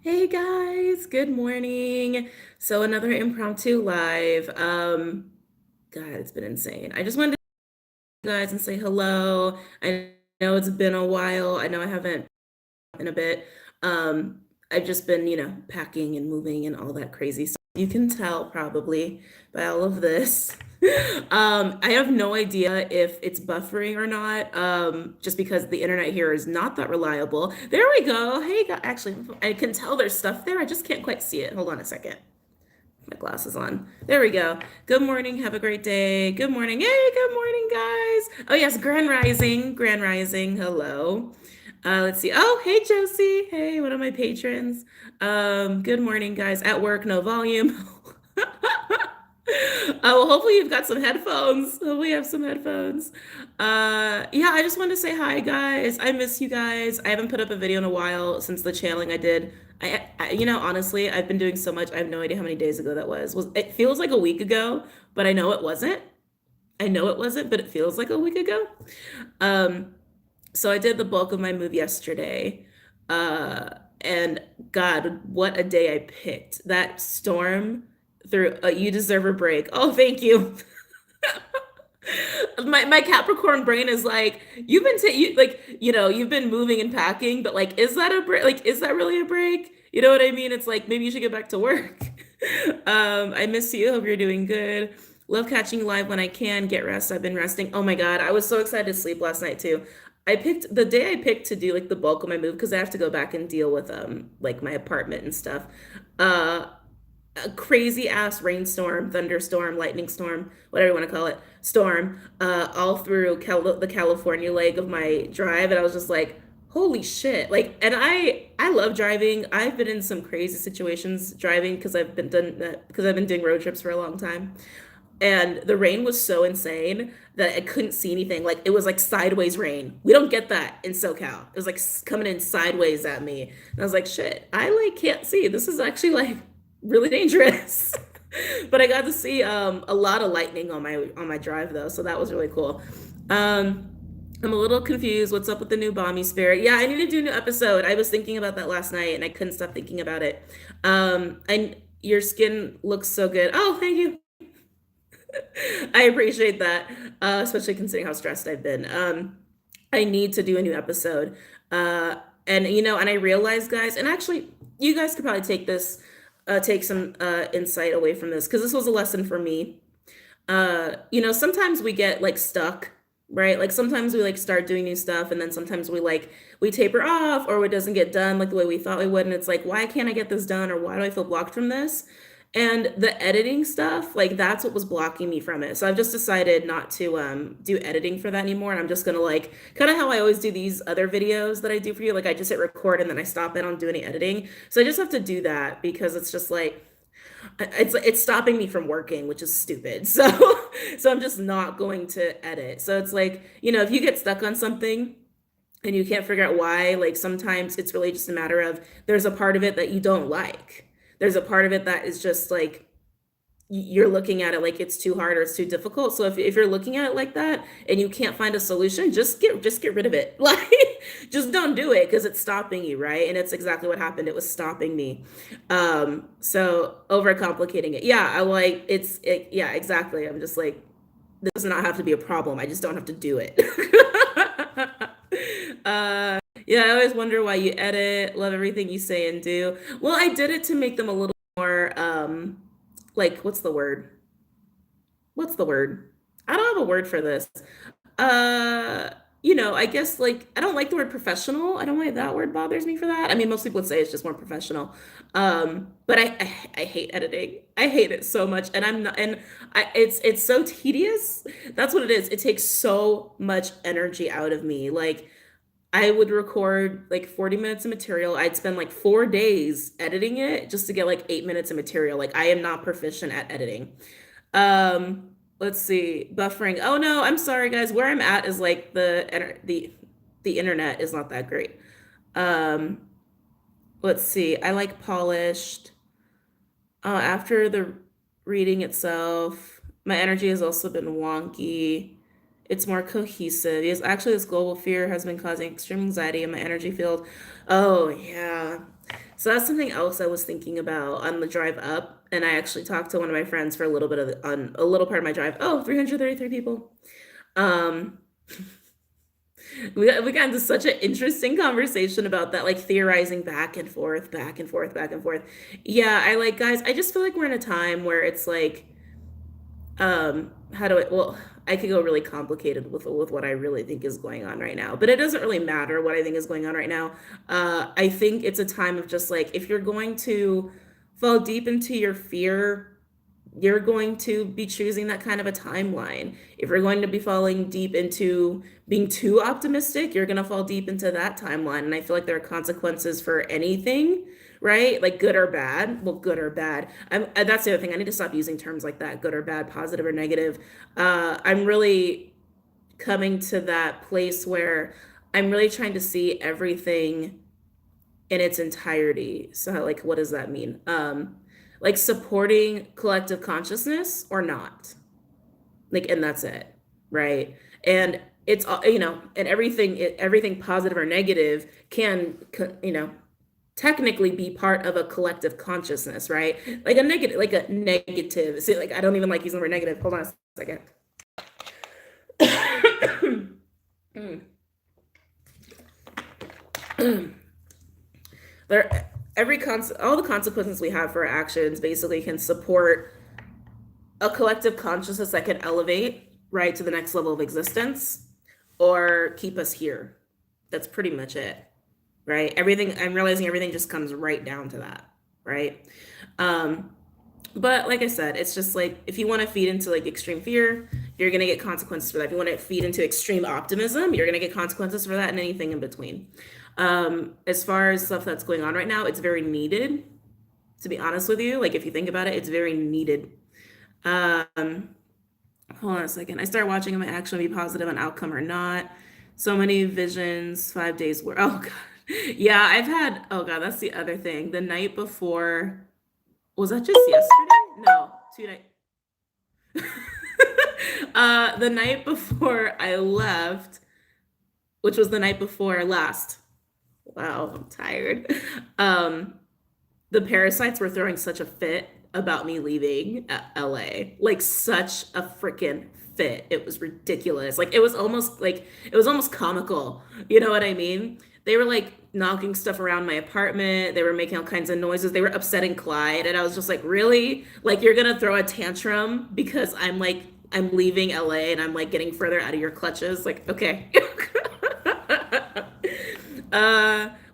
Hey guys, good morning. So another impromptu live. God, it's been insane. I just wanted to you guys and say hello. I know it's been a while. I know I haven't in a bit. Um, I've just been, packing and moving and all that crazy stuff. You can tell probably by all of this. I have no idea if it's buffering or not, just because the internet here is not that reliable. There we go. Hey, actually, I can tell there's stuff there. I just can't quite see it. Hold on a second. My glasses on. There we go. Good morning. Have a great day. Good morning. Hey, good morning, guys. Oh, yes, Grand Rising. Grand Rising. Hello. Let's see. Oh, hey, Josie. Hey, one of my patrons. Good morning, guys. At work, no volume. Well, hopefully you've got some headphones. Hopefully you have some headphones. Yeah, I just wanted to say hi, guys. I miss you guys. I haven't put up a video in a while since the channeling I did. Honestly, I've been doing so much. I have no idea how many days ago that was. It feels like a week ago, but I know it wasn't. I know it wasn't, but it feels like a week ago. Um, so I did the bulk of my move yesterday. And God, what a day I picked. That storm through you deserve a break. Oh, thank you. My Capricorn brain is like, you've been you've been moving and packing, but like, is that a break? Like, is that really a break? You know what I mean? It's like maybe you should get back to work. I miss you. Hope you're doing good. Love catching you live when I can. Get rest. I've been resting. Oh my God, I was so excited to sleep last night too. I picked the day I picked to do like the bulk of my move because I have to go back and deal with like my apartment and stuff. Uh a crazy ass rainstorm, thunderstorm, lightning storm, whatever you want to call it, storm, all through the California leg of my drive, and I was just like, holy shit! Like, and I love driving. I've been in some crazy situations driving because I've been doing road trips for a long time. And the rain was so insane that I couldn't see anything. Like it was like sideways rain. We don't get that in SoCal. It was like coming in sideways at me. And I was like, shit, I like can't see. This is actually like really dangerous. But I got to see a lot of lightning on my drive though, so that was really cool. Um I'm a little confused. What's up with the new Bomby Spirit? Yeah, I need to do a new episode. I was thinking about that last night and I couldn't stop thinking about it. And your skin looks so good. Oh, thank you. I appreciate that, especially considering how stressed I've been. I need to do a new episode. Uh, and I realize, guys, and actually, you guys could probably take some insight away from this because this was a lesson for me. Sometimes we get like stuck, right? Like sometimes we like start doing new stuff, and then sometimes we taper off, or it doesn't get done like the way we thought we would, and it's like, why can't I get this done, or why do I feel blocked from this? And the editing stuff, like that's what was blocking me from it. So I've just decided not to do editing for that anymore. And I'm just gonna like kind of how I always do these other videos that I do for you. Like I just hit record and then I stop it. I don't do any editing. So I just have to do that because it's just like it's stopping me from working, which is stupid. So I'm just not going to edit. So it's like, if you get stuck on something and you can't figure out why, like sometimes it's really just a matter of there's a part of it that you don't like. There's a part of it that is just like you're looking at it like it's too hard or it's too difficult. So if you're looking at it like that and you can't find a solution, just get rid of it. Like just don't do it because it's stopping you, right? And it's exactly what happened. It was stopping me. So overcomplicating it. Yeah, yeah, exactly. I'm just like, this does not have to be a problem. I just don't have to do it. Yeah, I always wonder why you edit. Love everything you say and do. Well, I did it to make them a little more like what's the word? What's the word? I don't have a word for this. Uh, I guess like I don't like the word professional. I don't like that word bothers me for that. I mean, most people would say it's just more professional. But I hate editing. I hate it so much, and I'm not, and it's so tedious. That's what it is. It takes so much energy out of me. Like I would record like 40 minutes of material. I'd spend like 4 days editing it just to get like 8 minutes of material. Like I am not proficient at editing. Let's see, buffering. Oh no, I'm sorry guys. Where I'm at is like the internet is not that great. Um, let's see. I like polished. After the reading itself, my energy has also been wonky. It's more cohesive. Yes, actually, this global fear has been causing extreme anxiety in my energy field. Oh, yeah. So that's something else I was thinking about on the drive up. And I actually talked to one of my friends for a little bit of on a little part of my drive. Oh, 333 people. Um, we got into such an interesting conversation about that, like theorizing back and forth, back and forth, back and forth. Yeah, I like guys, I just feel like we're in a time where it's like, how do I, well, I could go really complicated with what I really think is going on right now, but it doesn't really matter what I think is going on right now. I think it's a time of just like, if you're going to fall deep into your fear, you're going to be choosing that kind of a timeline. If you're going to be falling deep into being too optimistic, you're going to fall deep into that timeline. And I feel like there are consequences for anything, right? Like good or bad. Well, good or bad. That's the other thing. I need to stop using terms like that, good or bad, positive or negative. I'm really coming to that place where I'm really trying to see everything in its entirety. So like what does that mean? Like supporting collective consciousness or not. Like and that's it, right? And it's and everything positive or negative can technically be part of a collective consciousness, right? Like a negative. See, like I don't even like using the word negative. Hold on a second. there all the consequences we have for our actions basically can support a collective consciousness that can elevate right to the next level of existence or keep us here. That's pretty much it, right? Everything, I'm realizing everything just comes right down to that, right? But like I said, it's just like if you want to feed into like extreme fear, you're going to get consequences for that. If you want to feed into extreme optimism, you're going to get consequences for that and anything in between. As far as stuff that's going on right now, it's very needed, to be honest with you. Like if you think about it, it's very needed. Hold on a second. I started watching Am I actually be positive on outcome or not? So many visions, 5 days work. Oh god. Yeah, I've had, oh god, that's the other thing. The night before, was that just yesterday? No, 2 nights. The night before I left, which was the night before last. Wow, I'm tired. The parasites were throwing such a fit about me leaving LA. Like such a freaking fit. It was ridiculous. Like it was almost comical. You know what I mean? They were like knocking stuff around my apartment. They were making all kinds of noises. They were upsetting Clyde. And I was just like, really? Like you're gonna throw a tantrum because I'm leaving LA and I'm like getting further out of your clutches. Like, okay.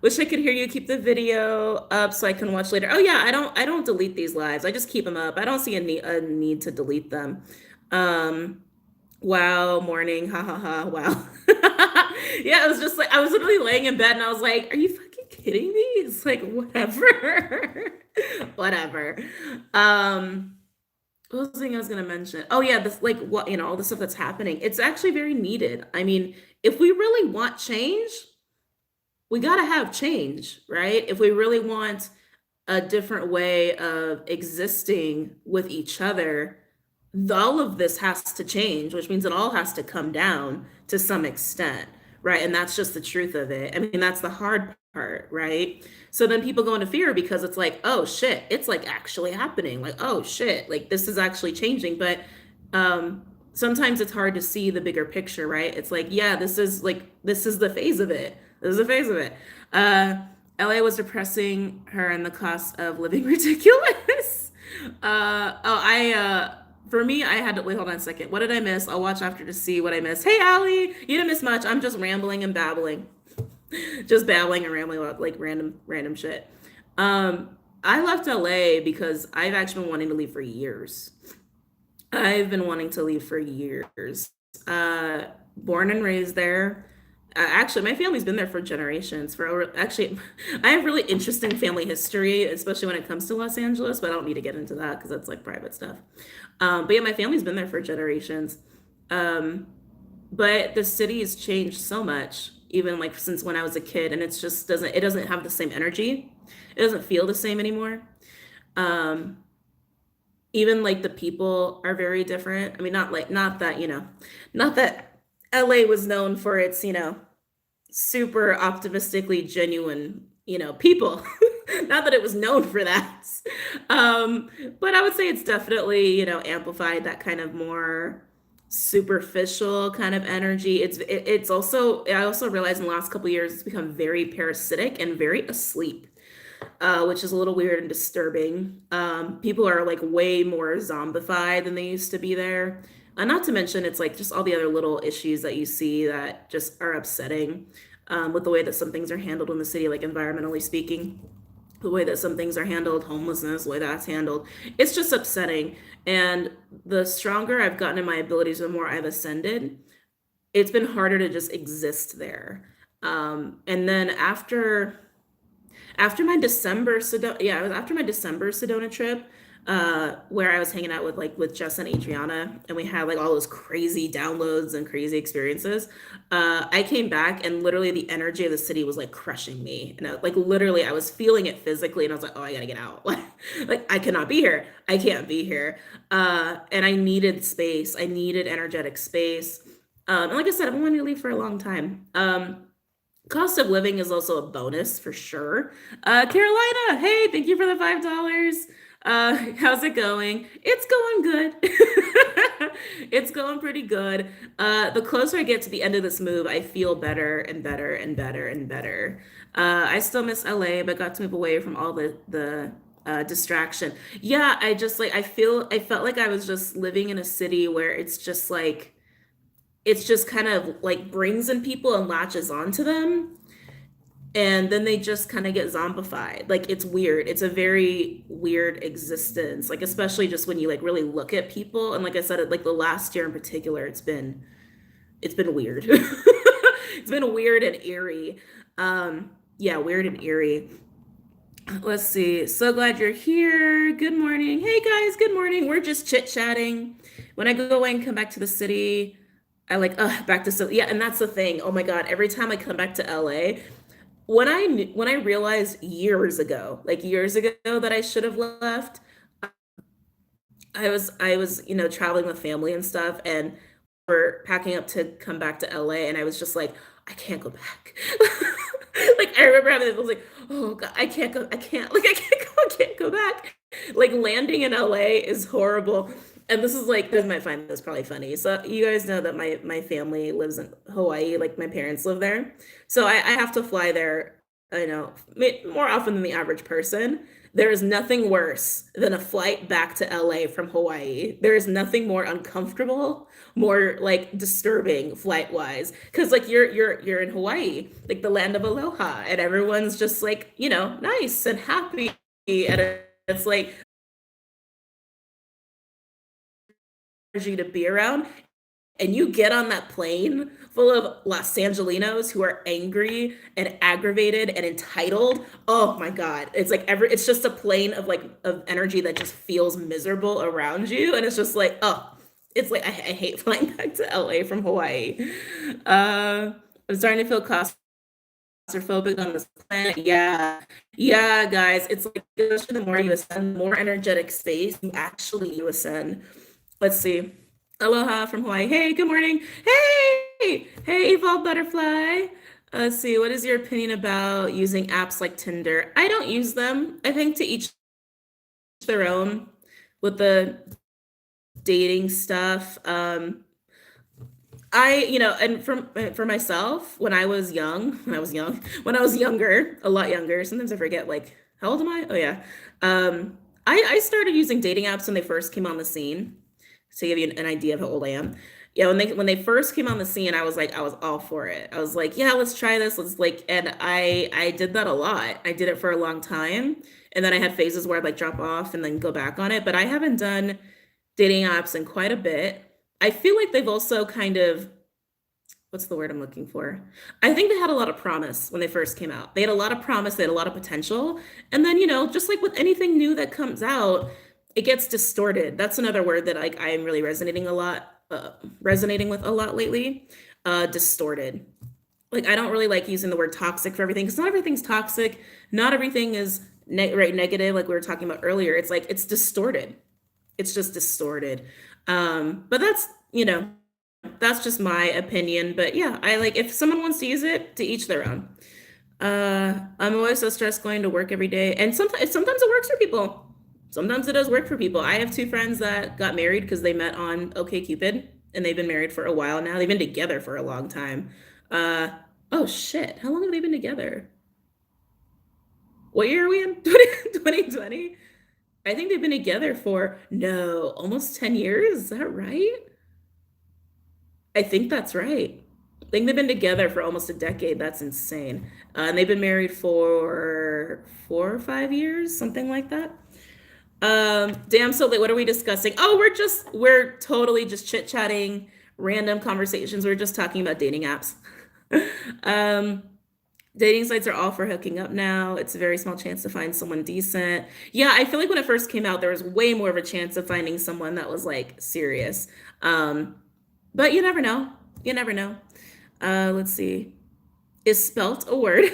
Wish I could hear you. Keep the video up so I can watch later. Oh yeah, I don't delete these lives. I just keep them up. I don't see a need to delete them. Wow, morning, ha ha ha, wow. Yeah, it was just like I was literally laying in bed and I was like, are you fucking kidding me? It's like whatever. Whatever. What was the thing I was gonna mention? Oh yeah, this like what all the stuff that's happening. It's actually very needed. I mean, if we really want change, we got to have change, right? If we really want a different way of existing with each other, all of this has to change, which means it all has to come down to some extent, right? And that's just the truth of it. I mean, that's the hard part, right? So then people go into fear because it's like, oh shit, it's like actually happening. Like, oh shit, like this is actually changing. But sometimes it's hard to see the bigger picture, right? It's like, yeah, this is the phase of it. This is the phase of it. LA was depressing her and the cost of living ridiculous. For me, I had to wait. Hold on a second. What did I miss? I'll watch after to see what I missed. Hey, Allie, you didn't miss much. I'm just rambling and babbling, just babbling and rambling about like random shit. I left LA because I've actually been wanting to leave for years. I've been wanting to leave for years. Born and raised there. Actually, my family's been there for generations. Actually, I have really interesting family history, especially when it comes to Los Angeles. But I don't need to get into that because that's like private stuff. But yeah, my family's been there for generations. But the city has changed so much, even like since when I was a kid, and it doesn't have the same energy. It doesn't feel the same anymore. Even like the people are very different. I mean, not that LA was known for its, super optimistically genuine, people. Not that it was known for that. Um, but I would say it's definitely, amplified that kind of more superficial kind of energy. It's also, I also realized in the last couple of years it's become very parasitic and very asleep, which is a little weird and disturbing. People are like way more zombified than they used to be there. Not to mention, it's like just all the other little issues that you see that just are upsetting, with the way that some things are handled in the city, like environmentally speaking, the way that some things are handled, homelessness, the way that's handled. It's just upsetting. And the stronger I've gotten in my abilities, the more I've ascended, it's been harder to just exist there. And then after my December Sedona, yeah, it was after my December Sedona trip, where I was hanging out with Jess and Adriana, and we had like all those crazy downloads and crazy experiences. I came back and literally the energy of the city was like crushing me, and like literally I was feeling it physically, and I was like, oh, I gotta get out. Like I cannot be here. I can't be here. And I needed space. I needed energetic space. And like I said, I've been wanting to leave for a long time. Cost of living is also a bonus for sure. Carolina, hey, thank you for the $5. How's it going? It's going good. It's going pretty good. The closer I get to the end of this move, I feel better and better and better and better. I still miss LA, but got to move away from all the distraction. Yeah, I just like I felt like I was just living in a city where it's just kind of like brings in people and latches onto them, and then they just kind of get zombified. Like it's weird. It's a very weird existence, like especially just when you like really look at people. And like I said, like the last year in particular, it's been weird. It's been weird and eerie. Yeah, weird and eerie. Let's see. So glad you're here. Good morning. Hey guys, good morning. We're just chit-chatting. When I go away and come back to the city, I like, back to so yeah, and that's the thing. Oh my God, every time I come back to LA, when I realized years ago that I should have left, I was traveling with family and stuff, and we're packing up to come back to LA, and I was just like, I can't go back. Like I remember having, I was like, oh God, I can't go, I can't, like I can't go back. Like landing in LA is horrible. And this is like, this might find this probably funny. So you guys know that my family lives in Hawaii, like my parents live there. So I have to fly there, more often than the average person. There is nothing worse than a flight back to LA from Hawaii. There is nothing more uncomfortable, more like disturbing flight wise, because like you're in Hawaii, like the land of aloha, and everyone's just like nice and happy, and it's like energy to be around. And you get on that plane full of Los Angelinos who are angry and aggravated and entitled. Oh my God. It's just a plane of like of energy that just feels miserable around you. And it's just like, oh, it's like I hate flying back to LA from Hawaii. I'm starting to feel claustrophobic on this planet. Yeah. Yeah, guys. It's like especially the more you ascend, the more energetic space you ascend. Let's see. Aloha from Hawaii. Hey, good morning. Hey, Evolved Butterfly. Let's see. What is your opinion about using apps like Tinder? I don't use them. I think to each their own with the dating stuff. And for myself, when I was younger, a lot younger. Sometimes I forget, like, how old am I? Oh yeah. I started using dating apps when they first came on the scene, to give you an idea of how old I am. Yeah, when they first came on the scene, I was all for it. I was like, yeah, let's try this. Let's like, and I did that a lot. I did it for a long time, and then I had phases where I'd like drop off and then go back on it. But I haven't done dating apps in quite a bit. I feel like they've also kind of, what's the word I'm looking for? I think they had a lot of promise when they first came out. They had a lot of promise, they had a lot of potential. And then, just like with anything new that comes out, it gets distorted. That's another word that like I am really resonating with a lot lately. Distorted. Like I don't really like using the word toxic for everything, because not everything's toxic. Not everything is negative, like we were talking about earlier. It's like it's distorted. It's just distorted. But that's just my opinion. But yeah, I like, if someone wants to use it, to each their own. I'm always so stressed going to work every day, and sometimes it works for people. Sometimes it does work for people. I have two friends that got married because they met on OkCupid, and they've been married for a while now. They've been together for a long time. Uh, oh shit, how long have they been together? What year are we in? 2020? I think they've been together for no, almost 10 years. Is that right? I think that's right. I think they've been together for almost a decade. That's insane. And they've been married for 4 or 5 years, something like that. Damn, so late. What are we discussing? Oh, we're totally just chit-chatting, random conversations. We're just talking about dating apps. um, Dating sites are all for hooking up now. It's a very small chance to find someone decent. Yeah, I feel like when it first came out, there was way more of a chance of finding someone that was like serious. Um, but you never know. You never know. Let's see. Is spelt a word?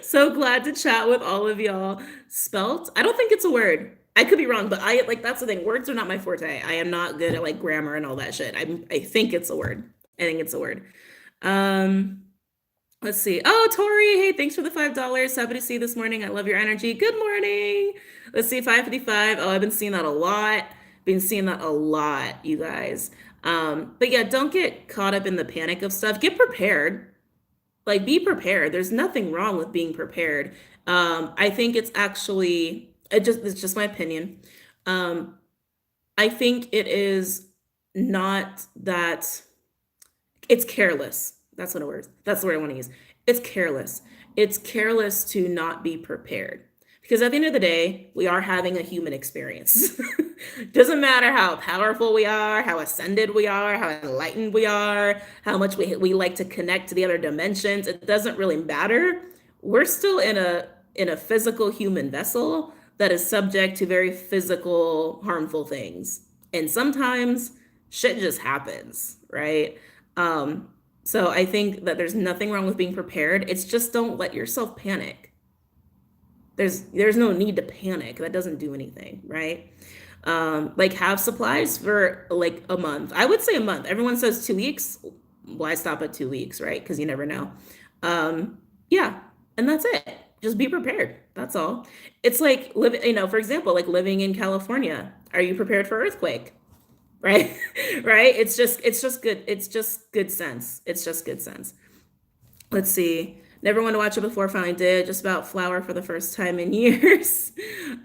So glad to chat with all of y'all. Spelt? I don't think it's a word. I could be wrong, but I like that's the thing. Words are not my forte. I am not good at like grammar and all that shit. I think it's a word. I think it's a word. Um, let's see. Oh, Tori, hey, thanks for the $5. Happy to see you this morning. I love your energy. Good morning. Let's see, 555. Oh, I've been seeing that a lot. Been seeing that a lot, you guys. But yeah, don't get caught up in the panic of stuff. Get prepared. Like, be prepared. There's nothing wrong with being prepared. I think it's just my opinion. Um, I think it is not that it's careless. That's the word I want to use. It's careless. It's careless to not be prepared. Because at the end of the day, we are having a human experience. Doesn't matter how powerful we are, how ascended we are, how enlightened we are, how much we like to connect to the other dimensions. It doesn't really matter. We're still in a physical human vessel that is subject to very physical, harmful things. And sometimes shit just happens, right? Um, so I think that there's nothing wrong with being prepared. It's just don't let yourself panic. There's no need to panic. That doesn't do anything, right? Like have supplies for like a month. I would say a month. Everyone says 2 weeks. Why stop at 2 weeks, right? Because you never know. Yeah, and that's it. Just be prepared. That's all. It's like for example, like living in California. Are you prepared for earthquake? Right? Right? It's just good. It's just good sense. It's just good sense. Let's see. Never wanted to watch it before, finally did. Just about flower for the first time in years.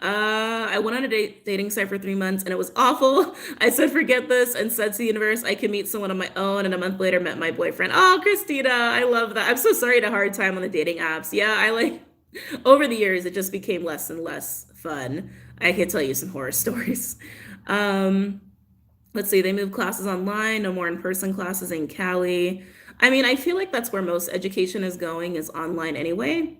I went on a dating site for 3 months and it was awful. I said, forget this, and said to the universe, I can meet someone on my own. And a month later, met my boyfriend. Oh, Christina, I love that. I'm so sorry you had a hard time on the dating apps. Yeah, over the years, it just became less and less fun. I could tell you some horror stories. Um, let's see, they moved classes online, no more in-person classes in Cali. I mean, I feel like that's where most education is going, is online anyway.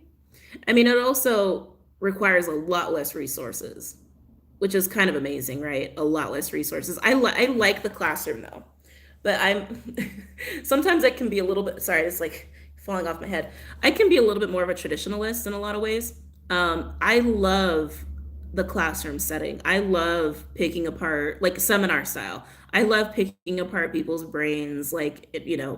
I mean, it also requires a lot less resources, which is kind of amazing, right? A lot less resources. I like the classroom though, but I'm sometimes I can be a little bit, sorry, it's like falling off my head. I can be a little bit more of a traditionalist in a lot of ways. I love the classroom setting. I love picking apart, like seminar style. I love picking apart people's brains, like,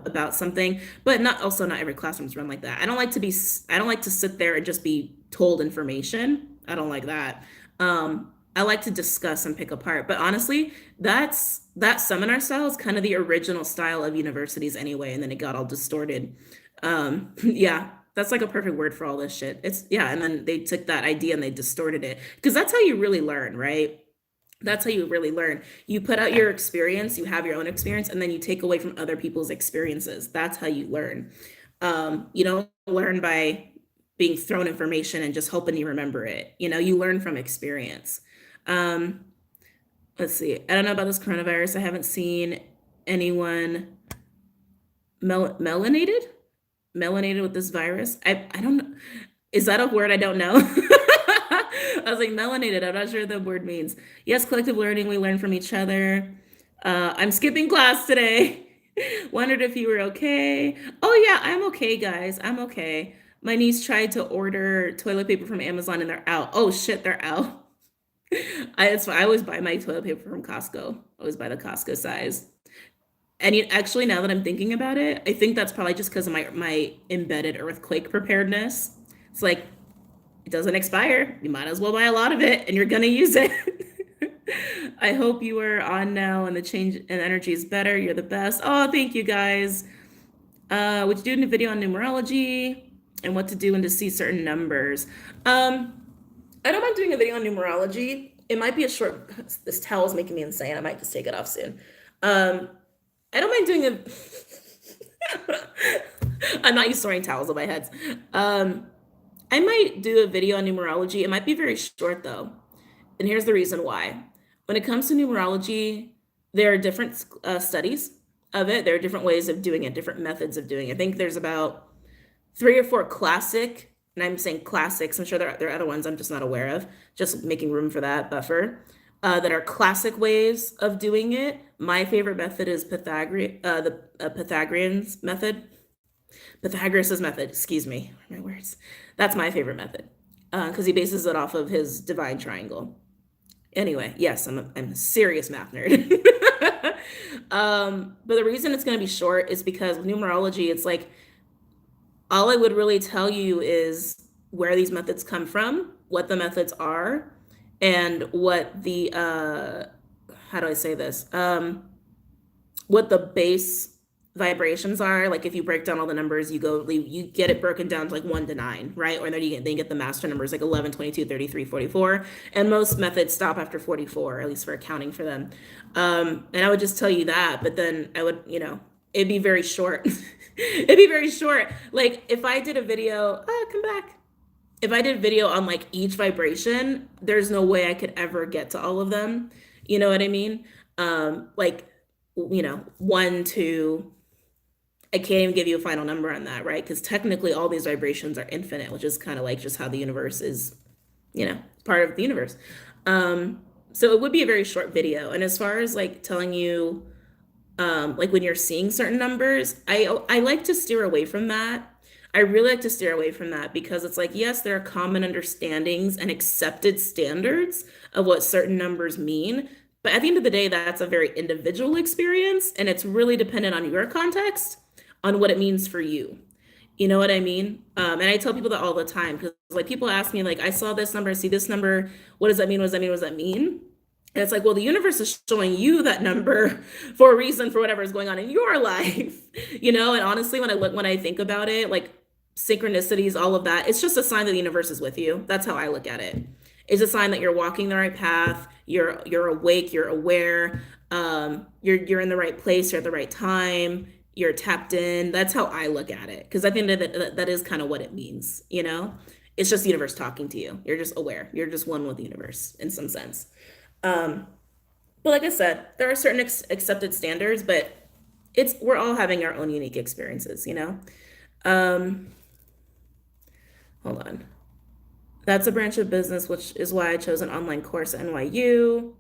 about something, but not every classroom's run like that. I don't like to sit there and just be told information. I don't like that. I like to discuss and pick apart. But honestly, that seminar style is kind of the original style of universities anyway, and then it got all distorted. Yeah, that's like a perfect word for all this shit. Yeah, and then they took that idea and they distorted it because that's how you really learn, right? That's how you really learn. You put out your experience, you have your own experience, and then you take away from other people's experiences. That's how you learn. You don't learn by being thrown information and just hoping you remember it. You learn from experience. Um, let's see. I don't know about this coronavirus. I haven't seen anyone melanated with this virus. I don't know. Is that a word I don't know? I was like, melanated. I'm not sure what the word means. Yes, collective learning. We learn from each other. I'm skipping class today. Wondered if you were okay. Oh, yeah, I'm okay, guys. I'm okay. My niece tried to order toilet paper from Amazon and they're out. Oh, shit, they're out. I always buy my toilet paper from Costco. I always buy the Costco size. And actually, now that I'm thinking about it, I think that's probably just because of my embedded earthquake preparedness. It's like, it doesn't expire. You might as well buy a lot of it and you're going to use it. I hope you are on now and the change in energy is better. You're the best. Oh, thank you guys. Would you do a video on numerology and what to do when to see certain numbers? I don't mind doing a video on numerology. It might be a short, this towel is making me insane. I might just take it off soon. I don't mind doing a, I'm not used to wearing towels on my heads. I might do a video on numerology. It might be very short though. And here's the reason why. When it comes to numerology, there are different studies of it. There are different ways of doing it, different methods of doing it. I think there's about 3 or 4 classic, and I'm saying classics. I'm sure there are other ones I'm just not aware of, just making room for that buffer, that are classic ways of doing it. My favorite method is Pythagorean's method. Pythagoras' method, excuse me, my words. That's my favorite method because he bases it off of his divine triangle. Anyway, yes, I'm a serious math nerd. But the reason it's going to be short is because with numerology, it's like all I would really tell you is where these methods come from, what the methods are, and what the how do I say this? What the base vibrations are. Like if you break down all the numbers, you get it broken down to like 1 to 9, right? Or then you get the master numbers like 11, 22, 33, 44. And most methods stop after 44, at least for accounting for them. And I would just tell you that, but then I would, it'd be very short. It'd be very short. Like if I did a video, come back. If I did a video on like each vibration, there's no way I could ever get to all of them. You know what I mean? Like, 1, 2, I can't even give you a final number on that, right? Because technically all these vibrations are infinite, which is kind of like just how the universe is, part of the universe. So it would be a very short video. And as far as like telling you, like when you're seeing certain numbers, I like to steer away from that. I really like to steer away from that because it's like, yes, there are common understandings and accepted standards of what certain numbers mean. But at the end of the day, that's a very individual experience and it's really dependent on your context, on what it means for you. You know what I mean? And I tell people that all the time because like people ask me like, I saw this number, I see this number. What does that mean? What does that mean? What does that mean? And it's like, well, the universe is showing you that number for a reason, for whatever is going on in your life, And honestly, when I think about it, like synchronicities, all of that, it's just a sign that the universe is with you. That's how I look at it. It's a sign that you're walking the right path. You're awake. You're aware. You're in the right place. You're at the right time. You're tapped in. That's how I look at it. Because I think that is kind of what it means. It's just the universe talking to you. You're just aware. You're just one with the universe in some sense. But like I said, there are certain accepted standards, but we're all having our own unique experiences. Hold on. That's a branch of business, which is why I chose an online course at NYU.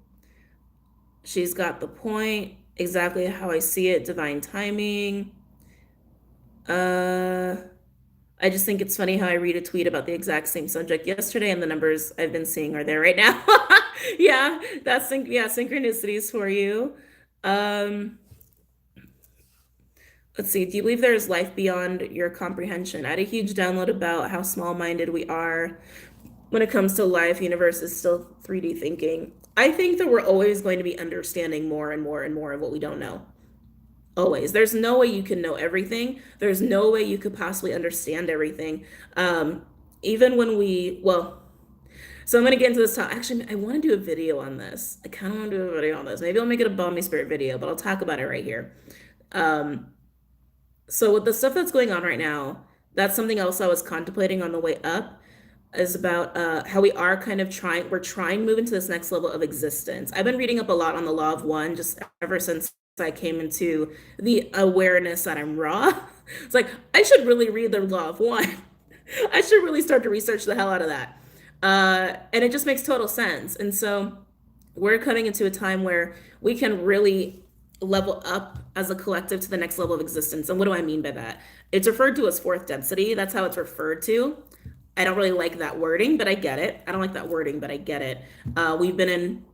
She's got the point. Exactly how I see it. Divine timing. I just think it's funny how I read a tweet about the exact same subject yesterday and the numbers I've been seeing are there right now. Yeah, synchronicities for you. Let's see. Do you believe there is life beyond your comprehension? I had a huge download about how small-minded we are when it comes to life. Universe is still 3D thinking. I think that we're always going to be understanding more and more and more of what we don't know. Always. There's no way you can know everything. There's no way you could possibly understand everything. Even when so I'm going to get into this talk. Actually, I want to do a video on this. I kind of want to do a video on this. Maybe I'll make it a Balmy Spirit video, but I'll talk about it right here. So with the stuff that's going on right now, that's something else I was contemplating on the way up, is about how we are kind of we're trying to move into this next level of existence. I've been reading up a lot on the law of one just ever since I came into the awareness that I'm raw. It's like, I should really read the law of one. I should really start to research the hell out of that. And it just makes total sense. And so we're coming into a time where we can really level up as a collective to the next level of existence. And what do I mean by that? It's referred to as fourth density. That's how it's referred to. I don't really like that wording, but I get it. I don't like that wording, but I get it. We've been in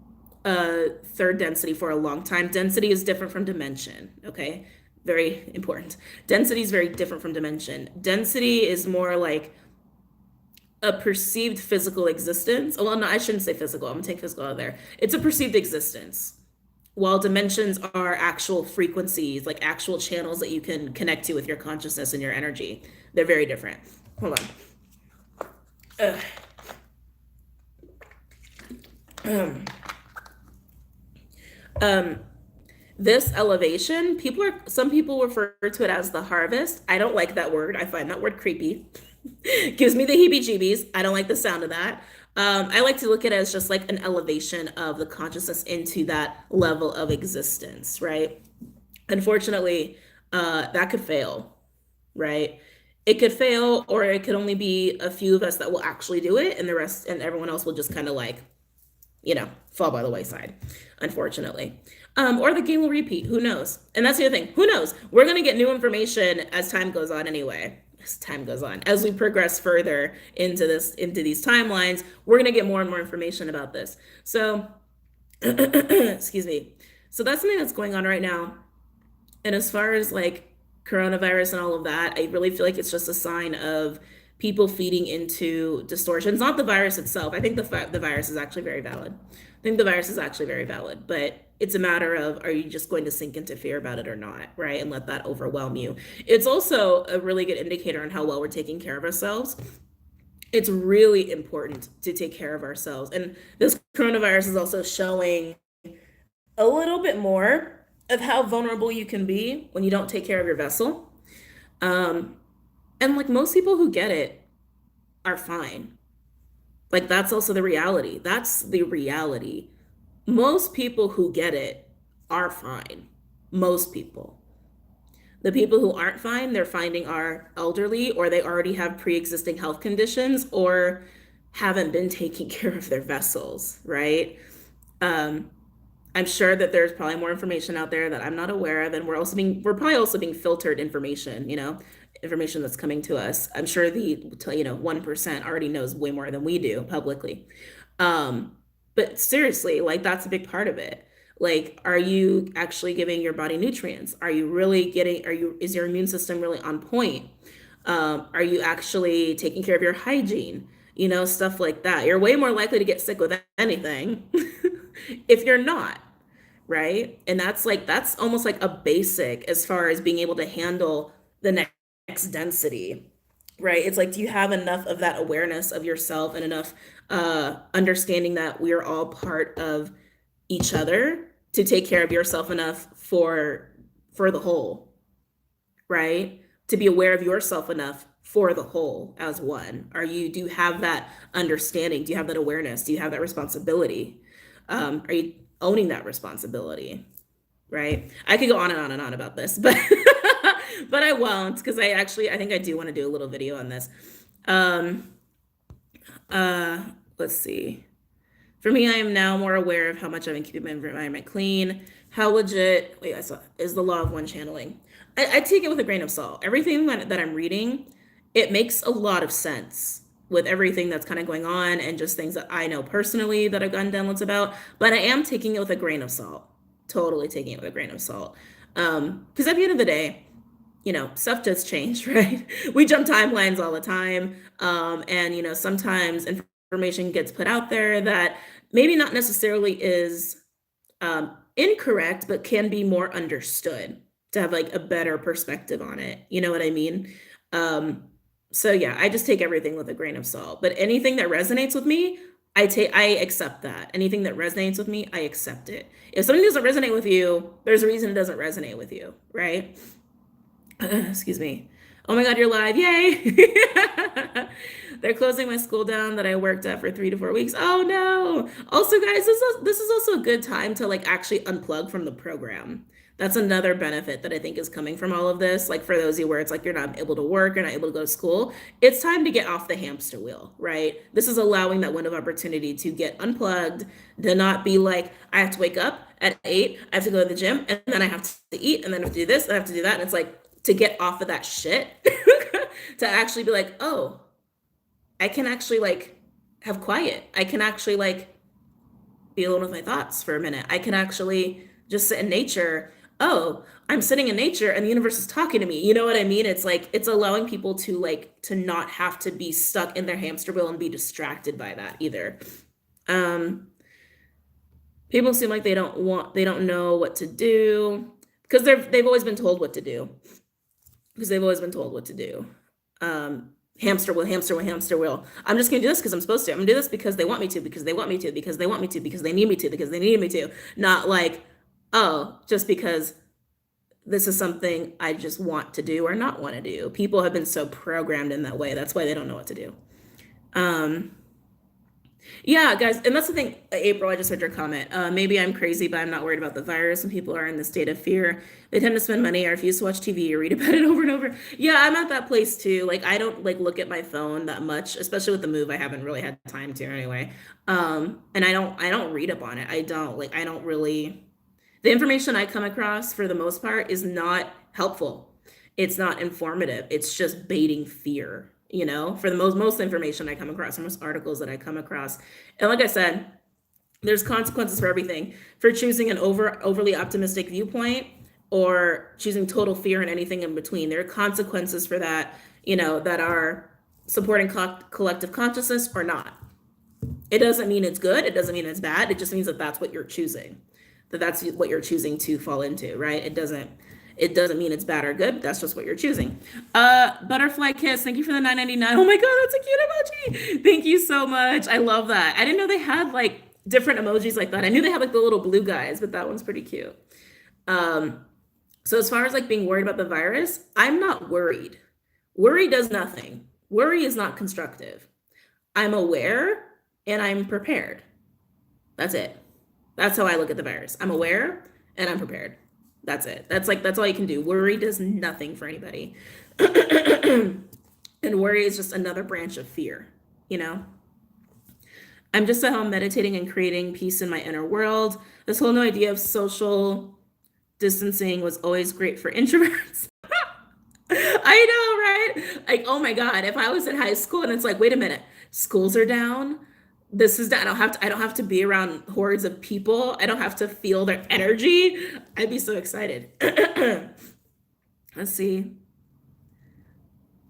third density for a long time. Density is different from dimension, okay? Very important. Density is very different from dimension. Density is more like a perceived physical existence. Well, no, I shouldn't say physical. I'm gonna take physical out of there. It's a perceived existence. While dimensions are actual frequencies, like actual channels that you can connect to with your consciousness and your energy. They're very different. Hold on. Ugh. Um, this elevation, some people refer to it as the harvest. I don't like that word. I find that word creepy. Gives me the heebie-jeebies. I don't like the sound of that. I like to look at it as just like an elevation of the consciousness into that level of existence, right? Unfortunately, that could fail, right? It could fail, or it could only be a few of us that will actually do it, and the rest and everyone else will just kind of like, fall by the wayside, unfortunately. Or the game will repeat. Who knows? And that's the other thing. Who knows? We're going to get new information as time goes on anyway. As time goes on, as we progress further into these timelines, we're going to get more and more information about this. So, excuse me. So that's something that's going on right now. And as far as like coronavirus and all of that, I really feel like it's just a sign of people feeding into distortions, not the virus itself. I think the virus is actually very valid. I think the virus is actually very valid, but it's a matter of, are you just going to sink into fear about it or not, right? And let that overwhelm you. It's also a really good indicator on how well we're taking care of ourselves. It's really important to take care of ourselves. And this coronavirus is also showing a little bit more of how vulnerable you can be when you don't take care of your vessel. Um, and like most people who get it are fine. Like that's also the reality. That's the reality. Most people who get it are fine. Most people. The people who aren't fine, they're finding are elderly, or they already have pre-existing health conditions, or haven't been taking care of their vessels, right? Um, I'm sure that there's probably more information out there that I'm not aware of, and we're probably also being filtered information, information that's coming to us. I'm sure the 1% already knows way more than we do publicly. Um, but seriously, like that's a big part of it. Like, are you actually giving your body nutrients? Is your immune system really on point? Are you actually taking care of your hygiene? Stuff like that. You're way more likely to get sick with anything if you're not, right? And that's almost like a basic as far as being able to handle the next density, right? It's like, do you have enough of that awareness of yourself and enough understanding that we're all part of each other to take care of yourself enough for the whole, right? To be aware of yourself enough for the whole as one. Do you have that understanding? Do you have that awareness? Do you have that responsibility? Are you owning that responsibility? Right? I could go on and on and on about this, but but I won't, because I think I do want to do a little video on this. Um, let's see. For me, I am now more aware of how much I've been keeping my environment clean. How legit, wait, I saw, is the law of one channeling. I take it with a grain of salt. Everything that I'm reading, it makes a lot of sense with everything that's kind of going on and just things that I know personally that I've gotten downloads about. But I am taking it with a grain of salt. Totally taking it with a grain of salt. Because at the end of the day, stuff does change, right? We jump timelines all the time. And, sometimes information gets put out there that maybe not necessarily is incorrect, but can be more understood to have like a better perspective on it. You know what I mean? So yeah, I just take everything with a grain of salt. But anything that resonates with me, I accept that. Anything that resonates with me, I accept it. If something doesn't resonate with you, there's a reason it doesn't resonate with you, right? Excuse me. Oh my God, you're live. Yay. They're closing my school down that I worked at for 3 to 4 weeks. Oh no. Also, guys, this is also a good time to like actually unplug from the program. That's another benefit that I think is coming from all of this. Like for those of you where it's like you're not able to work, you're not able to go to school, it's time to get off the hamster wheel, right? This is allowing that window of opportunity to get unplugged, to not be like, I have to wake up at 8, I have to go to the gym, and then I have to eat, and then I have to do this, and I have to do that. And it's like to get off of that shit, to actually be like, oh, I can actually like have quiet. I can actually like be alone with my thoughts for a minute. I can actually just sit in nature. oh, I'm sitting in nature and the universe is talking to me. You know what I mean? It's like it's allowing people to like to not have to be stuck in their hamster wheel and be distracted by that either. Um, People seem like they don't know what to do because they've always been told what to do. Because they've always been told what to do. Hamster wheel, hamster wheel, hamster wheel. I'm just gonna do this because I'm supposed to. I'm gonna do this because they want me to, because they want me to, because they want me to, because they need me to, because they need me to. Not like, oh, just because this is something I just want to do or not want to do. People have been so programmed in that way. That's why they don't know what to do. Um, yeah, guys, and that's the thing, April, I just read your comment. Maybe I'm crazy, but I'm not worried about the virus. When people are in the state of fear, they tend to spend money or refuse to watch TV or read about it over and over. Yeah, I'm at that place too. Like I don't like look at my phone that much, especially with the move. I haven't really had time to anyway. And I don't read up on it. I don't really the information I come across for the most part is not helpful. It's not informative. It's just baiting fear, you know, for the most information I come across, most articles that I come across. And like I said, there's consequences for everything. For choosing an overly optimistic viewpoint or choosing total fear and anything in between. There are consequences for that, you know, that are supporting collective consciousness or not. It doesn't mean it's good. It doesn't mean it's bad. It just means that that's what you're choosing. That's what you're choosing to fall into, right? It doesn't mean it's bad or good. That's just what you're choosing. Butterfly kiss. Thank you for the 9.99. Oh my god, that's a cute emoji. Thank you so much. I love that. I didn't know they had like different emojis like that. I knew they had like the little blue guys, but that one's pretty cute. Um, so as far as like being worried about the virus, I'm not worried. Worry does nothing. Worry is not constructive. I'm aware and I'm prepared. That's it. That's how I look at the virus. I'm aware and I'm prepared. That's it. That's all you can do. Worry does nothing for anybody. And worry is just another branch of fear, you know? I'm just at home meditating and creating peace in my inner world. This whole new idea of social distancing was always great for introverts. I know, right? Like, oh my God, if I was in high school and it's like, wait a minute, schools are down. This is that I don't have to be around hordes of people. I don't have to feel their energy. I'd be so excited. Let's see.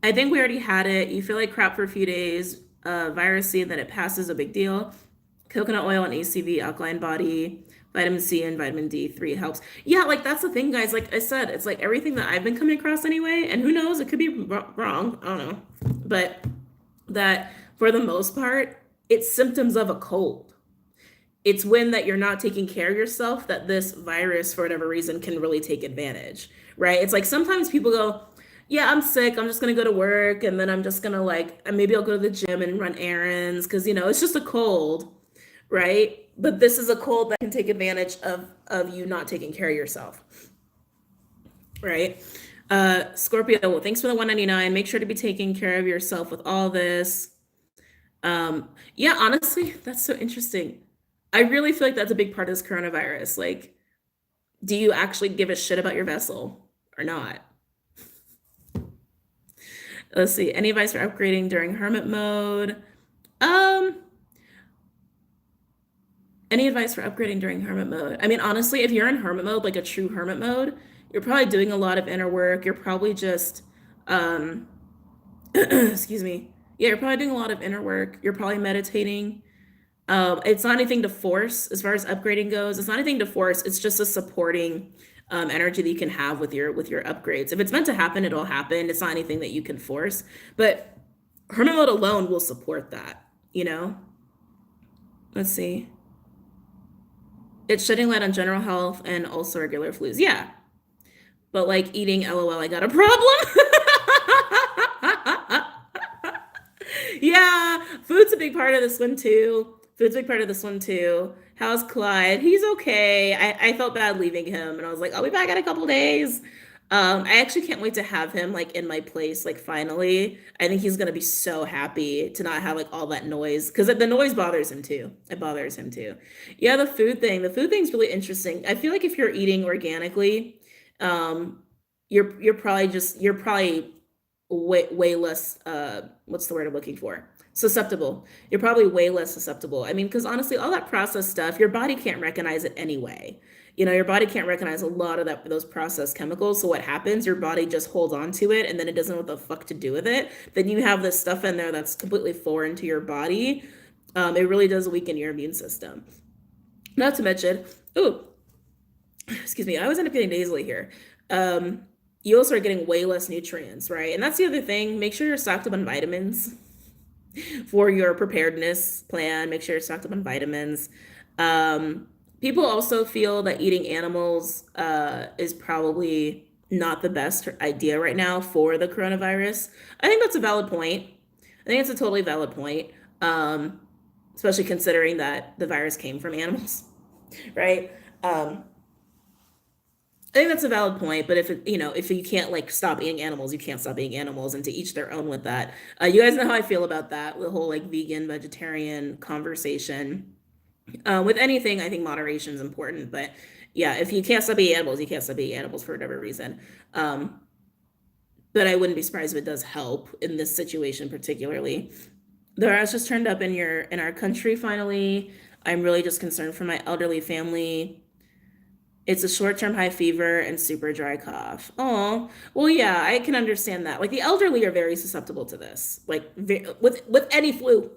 I think we already had it. You feel like crap for a few days, virus C, and then it passes, a big deal. Coconut oil and ACV, alkaline body, vitamin C and vitamin D3 helps. Yeah, like that's the thing, guys. Like I said, it's like everything that I've been coming across anyway, and who knows, it could be wrong. I don't know. But that for the most part, it's symptoms of a cold. It's when that you're not taking care of yourself that this virus, for whatever reason, can really take advantage, right? It's like sometimes people go, yeah, I'm sick. I'm just gonna go to work, and then I'm just gonna like, and maybe I'll go to the gym and run errands because you know it's just a cold, right? But this is a cold that can take advantage of you not taking care of yourself, right? Scorpio, well, thanks for the 199. Make sure to be taking care of yourself with all this. Yeah, honestly, that's so interesting. I really feel like that's a big part of this coronavirus. Like, do you actually give a shit about your vessel or not? Let's see. Any advice for upgrading during hermit mode? Um, any advice for upgrading during hermit mode? I mean, honestly, if you're in hermit mode, like a true hermit mode, you're probably doing a lot of inner work. You're probably just, um, excuse me. Yeah, you're probably doing a lot of inner work. You're probably meditating. It's not anything to force as far as upgrading goes. It's not anything to force. It's just a supporting energy that you can have with your upgrades. If it's meant to happen, it'll happen. It's not anything that you can force. But hermit mode alone will support that. You know. Let's see. It's shedding light on general health and also regular flus. Yeah, but like eating, LOL, I got a problem. Yeah, food's a big part of this one too. Food's a big part of this one too. How's Clyde? He's okay. I felt bad leaving him, and I was like, I'll be back in a couple days. I actually can't wait to have him like in my place, like finally. I think he's gonna be so happy to not have like all that noise because the noise bothers him too. It bothers him too. Yeah, the food thing. The food thing's really interesting. I feel like if you're eating organically, um, you're probably way less what's the word I'm looking for? Susceptible. You're probably way less susceptible. I mean, because honestly, all that processed stuff, your body can't recognize it anyway. Your body can't recognize a lot of those processed chemicals. So what happens? Your body just holds on to it, and then it doesn't know what the fuck to do with it. Then you have this stuff in there that's completely foreign to your body. It really does weaken your immune system. Not to mention, oh, excuse me, I always end up getting nasally here. You also are getting way less nutrients, right? And that's the other thing. Make sure you're stocked up on vitamins for your preparedness plan. Make sure you're stocked up on vitamins. People also feel that eating animals is probably not the best idea right now for the coronavirus. I think that's a valid point. I think it's a totally valid point, especially considering that the virus came from animals, right? I think that's a valid point, but if you can't like stop eating animals, you can't stop eating animals, and to each their own with that. You guys know how I feel about that, the whole like vegan, vegetarian conversation. With anything, I think moderation is important, but yeah, if you can't stop eating animals, you can't stop eating animals for whatever reason. But I wouldn't be surprised if it does help in this situation particularly. The virus just turned up in our country finally. I'm really just concerned for my elderly family. It's a short-term high fever and super dry cough. Oh, well, yeah, I can understand that. Like the elderly are very susceptible to this. Like with any flu,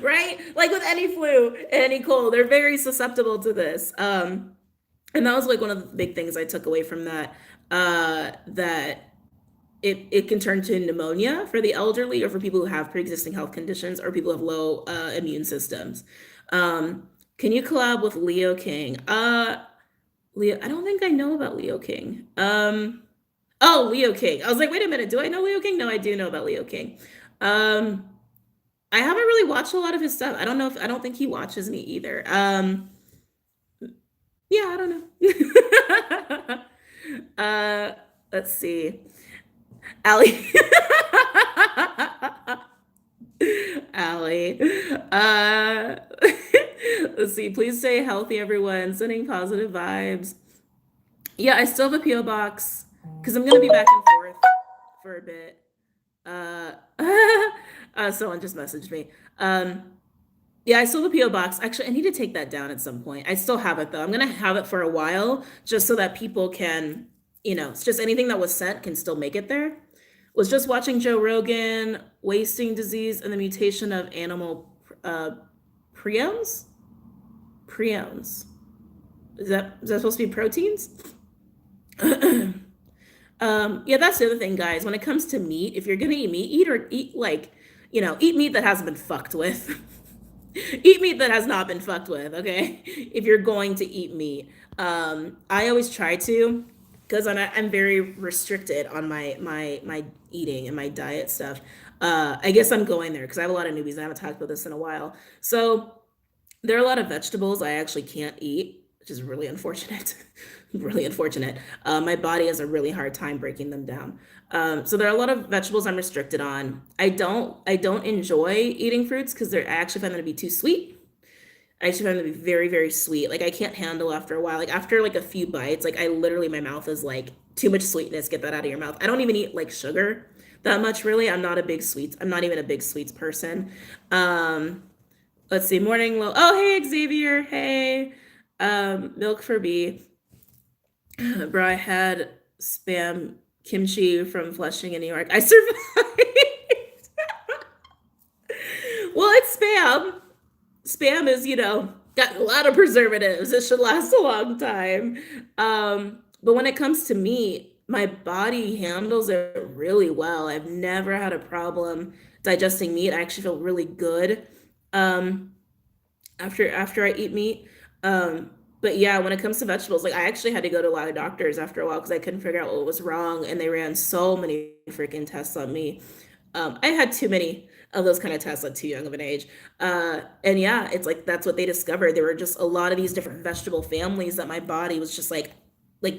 right? Like with any flu, any cold, they're very susceptible to this. And that was like one of the big things I took away from that. That it can turn to pneumonia for the elderly, or for people who have pre-existing health conditions, or people who have low immune systems. Can you collab with Leo King? Leo, I don't think I know about Leo King. Oh, Leo King. I was like, wait a minute, do I know Leo King? No, I do know about Leo King. I haven't really watched a lot of his stuff. I don't think he watches me either. Yeah, I don't know. Let's see. Allie. Allie. Let's see. Please stay healthy, everyone. Sending positive vibes. Yeah, I still have a PO box because I'm gonna be back and forth for a bit. Uh, Someone just messaged me. Yeah, I still have a PO box. Actually, I need to take that down at some point. I still have it though. I'm gonna have it for a while just so that people can, it's just anything that was sent can still make it there. Was just watching Joe Rogan, wasting disease and the mutation of animal prions. Prions. Is that supposed to be proteins? Yeah, that's the other thing, guys. When it comes to meat, if you're gonna eat meat, eat meat that hasn't been fucked with. Eat meat that has not been fucked with, okay? If you're going to eat meat. I always try to, because I'm very restricted on my eating and my diet stuff. I guess I'm going there because I have a lot of newbies. I haven't talked about this in a while. So there are a lot of vegetables I actually can't eat, which is really unfortunate. Really unfortunate. My body has a really hard time breaking them down. So there are a lot of vegetables I'm restricted on. I don't enjoy eating fruits because I actually find them to be too sweet. I actually find them to be very, very sweet. Like I can't handle after a while. Like after like a few bites, like I literally, my mouth is like too much sweetness. Get that out of your mouth. I don't even eat like sugar that much really. I'm not even a big sweets person. Let's see, morning low. Oh, hey Xavier. Hey. Milk for B. Bro, I had spam kimchi from Flushing in New York. I survived. Well, it's spam. Spam is, got a lot of preservatives. It should last a long time. But when it comes to meat, my body handles it really well. I've never had a problem digesting meat. I actually feel really good after I eat meat. But yeah, when it comes to vegetables, like I actually had to go to a lot of doctors after a while because I couldn't figure out what was wrong, and they ran so many freaking tests on me. I had too many of those kind of tests at too young of an age. And yeah, it's like that's what they discovered. There were just a lot of these different vegetable families that my body was just like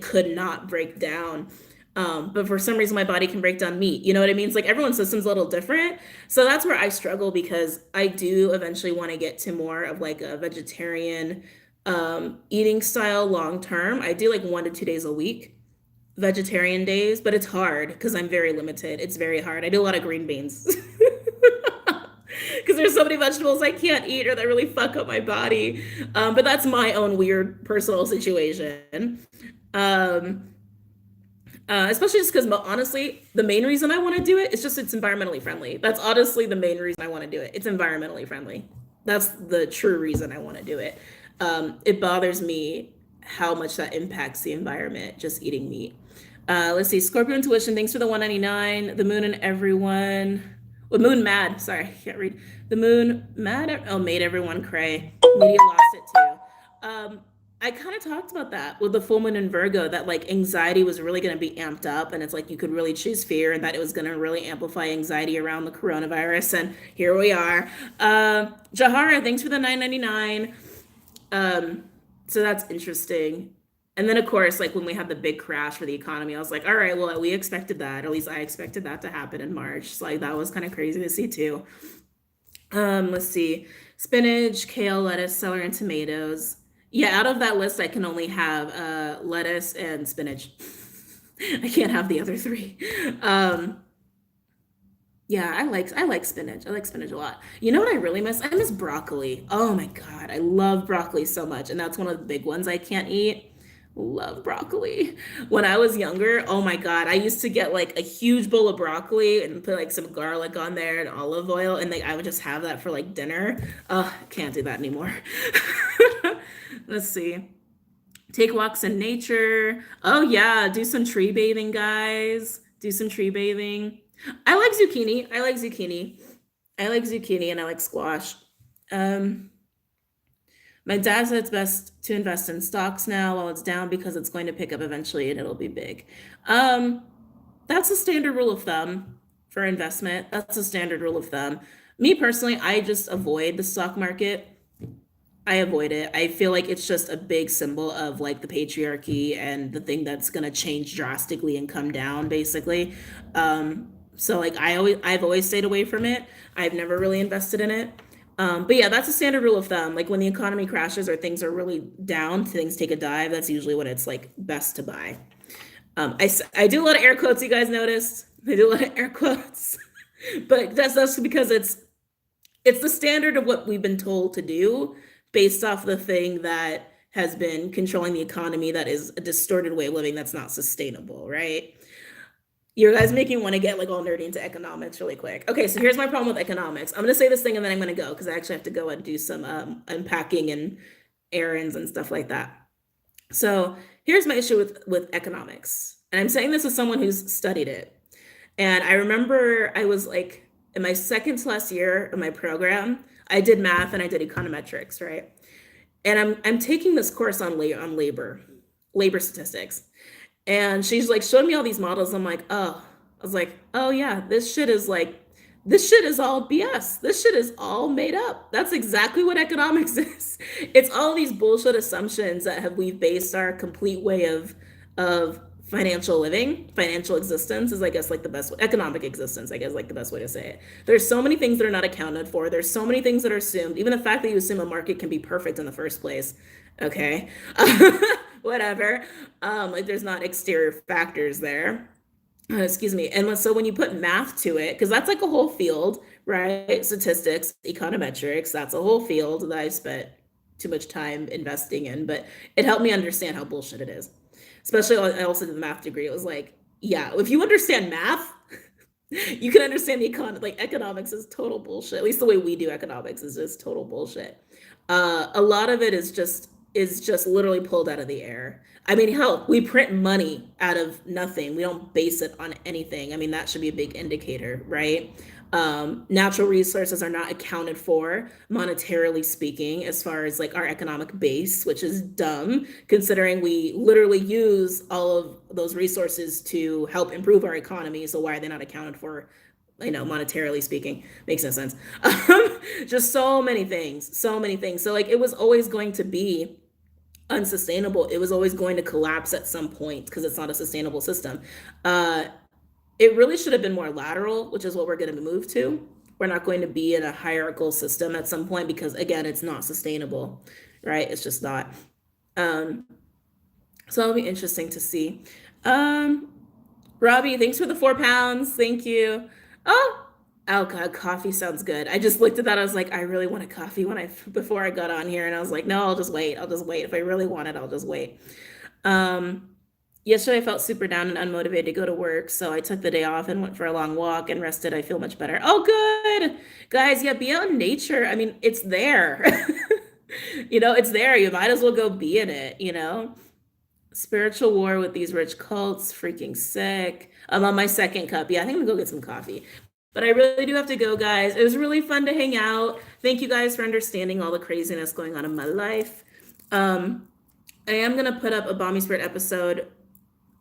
could not break down. But for some reason, my body can break down meat. You know what I mean? It's like everyone's system's a little different. So that's where I struggle because I do eventually want to get to more of like a vegetarian eating style long term. I do like 1 to 2 days a week, vegetarian days, but it's hard because I'm very limited. It's very hard. I do a lot of green beans. because there's so many vegetables I can't eat or that really fuck up my body. But that's my own weird personal situation. Um, Especially just because honestly, the main reason I want to do it is just it's environmentally friendly. That's honestly the main reason I want to do it. It's environmentally friendly. That's the true reason I want to do it. It bothers me how much that impacts the environment just eating meat. Let's see. Scorpio Intuition, thanks for the 199. The moon and everyone. Well, moon mad. Sorry, I can't read. The moon mad. Oh, made everyone cray. Media lost it too. I kind of talked about that with the full moon in Virgo, that like anxiety was really going to be amped up, and it's like you could really choose fear, and that it was going to really amplify anxiety around the coronavirus. And here we are. Jahara, thanks for the 999. So that's interesting. And then of course, like when we had the big crash for the economy, I was like, all right, well, we expected that. At least I expected that to happen in March. So like that was kind of crazy to see too. Let's see. Spinach, kale, lettuce, celery, and tomatoes. Yeah, out of that list, I can only have lettuce and spinach. I can't have the other three. Um, yeah, I like spinach. I like spinach a lot. You know what I really miss? I miss broccoli. Oh my God, I love broccoli so much, and that's one of the big ones I can't eat. Love broccoli. When I was younger, oh my God, I used to get like a huge bowl of broccoli and put like some garlic on there and olive oil, and like I would just have that for like dinner. Oh, can't do that anymore. Let's see. Take walks in nature. Oh yeah, do some tree bathing, guys. Do some tree bathing. I like zucchini. I like zucchini. I like zucchini and I like squash. Um, my dad said it's best to invest in stocks now while it's down because it's going to pick up eventually and it'll be big. Um, that's a standard rule of thumb for investment. That's a standard rule of thumb. Me personally, I just avoid the stock market. I avoid it. I feel like it's just a big symbol of like the patriarchy and the thing that's gonna change drastically and come down, basically. So like I've always stayed away from it. I've never really invested in it. But yeah, that's a standard rule of thumb. Like when the economy crashes or things are really down, things take a dive. That's usually when it's like best to buy. I do a lot of air quotes. You guys noticed? I do a lot of air quotes, but that's because it's the standard of what we've been told to do based off the thing that has been controlling the economy, that is a distorted way of living that's not sustainable, right? You guys making me want to get like all nerdy into economics really quick. Okay, so here's my problem with economics. I'm gonna say this thing and then I'm gonna go because I actually have to go and do some unpacking and errands and stuff like that. So here's my issue with economics, and I'm saying this as someone who's studied it. And I remember I was like in my second to last year of my program, I did math and I did econometrics, right? And I'm taking this course on labor statistics. And she's like showing me all these models. I'm like, oh, I was like, oh yeah, this shit is all BS. This shit is all made up. That's exactly what economics is. It's all these bullshit assumptions that have we've based our complete way of financial living, financial existence is I guess like the best economic existence, I guess like the best way to say it. There's so many things that are not accounted for. There's so many things that are assumed. Even the fact that you assume a market can be perfect in the first place. Okay. Whatever. Like there's not exterior factors there. Excuse me. And so when you put math to it, because that's like a whole field, right? Statistics, econometrics, that's a whole field that I spent too much time investing in, but it helped me understand how bullshit it is. Especially, I also did the math degree. It was like, yeah, if you understand math, you can understand the like economics is total bullshit. At least the way we do economics is just total bullshit. A lot of it is just literally pulled out of the air. I mean, hell, we print money out of nothing. We don't base it on anything. I mean, that should be a big indicator, right? Natural resources are not accounted for monetarily speaking, as far as like our economic base, which is dumb considering we literally use all of those resources to help improve our economy. So why are they not accounted for? Monetarily speaking, makes no sense. Just so many things, so many things. So like it was always going to be unsustainable. It was always going to collapse at some point because it's not a sustainable system. Uh, it really should have been more lateral, which is what we're going to move to. We're not going to be in a hierarchical system at some point because, again, it's not sustainable, right? It's just not. Um, so it'll be interesting to see. Um, Robbie, thanks for the £4. Thank you. Oh, Oh God, coffee sounds good. I just looked at that. I was like, I really want a coffee before I got on here, and I was like, no, I'll just wait. I'll just wait. If I really want it, I'll just wait. Um, Yesterday I felt super down and unmotivated to go to work, so I took the day off and went for a long walk and rested. I feel much better. Oh, good. Guys, yeah, be out in nature. I mean, it's there. It's there. You might as well go be in it. Spiritual war with these rich cults, freaking sick. I'm on my second cup. Yeah, I think I'm gonna go get some coffee. But I really do have to go, guys. It was really fun to hang out. Thank you guys for understanding all the craziness going on in my life. Um, I am gonna put up a Balmy Spirit episode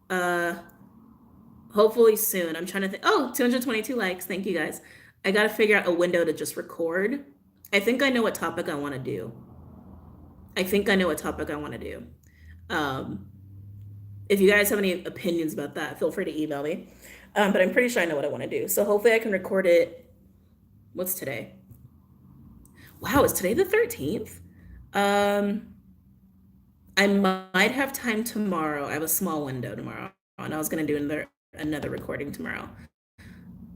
uh hopefully soon. I'm trying to think. Oh, 222 likes. Thank you guys. I gotta figure out a window to just record. I think I know what topic I want to do. I think I know what topic I want to do. Um, if you guys have any opinions about that, feel free to email me. But I'm pretty sure I know what I want to do. So hopefully I can record it. What's today? Wow, is today the 13th? Um, I might have time tomorrow. I have a small window tomorrow, and I was gonna do another recording tomorrow.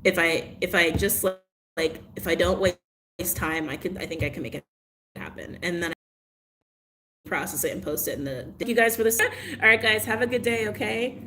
If I just like if I don't waste time, I think I can make it happen. And then I process it and post it in the thank you guys for this. All right, guys, have a good day, okay?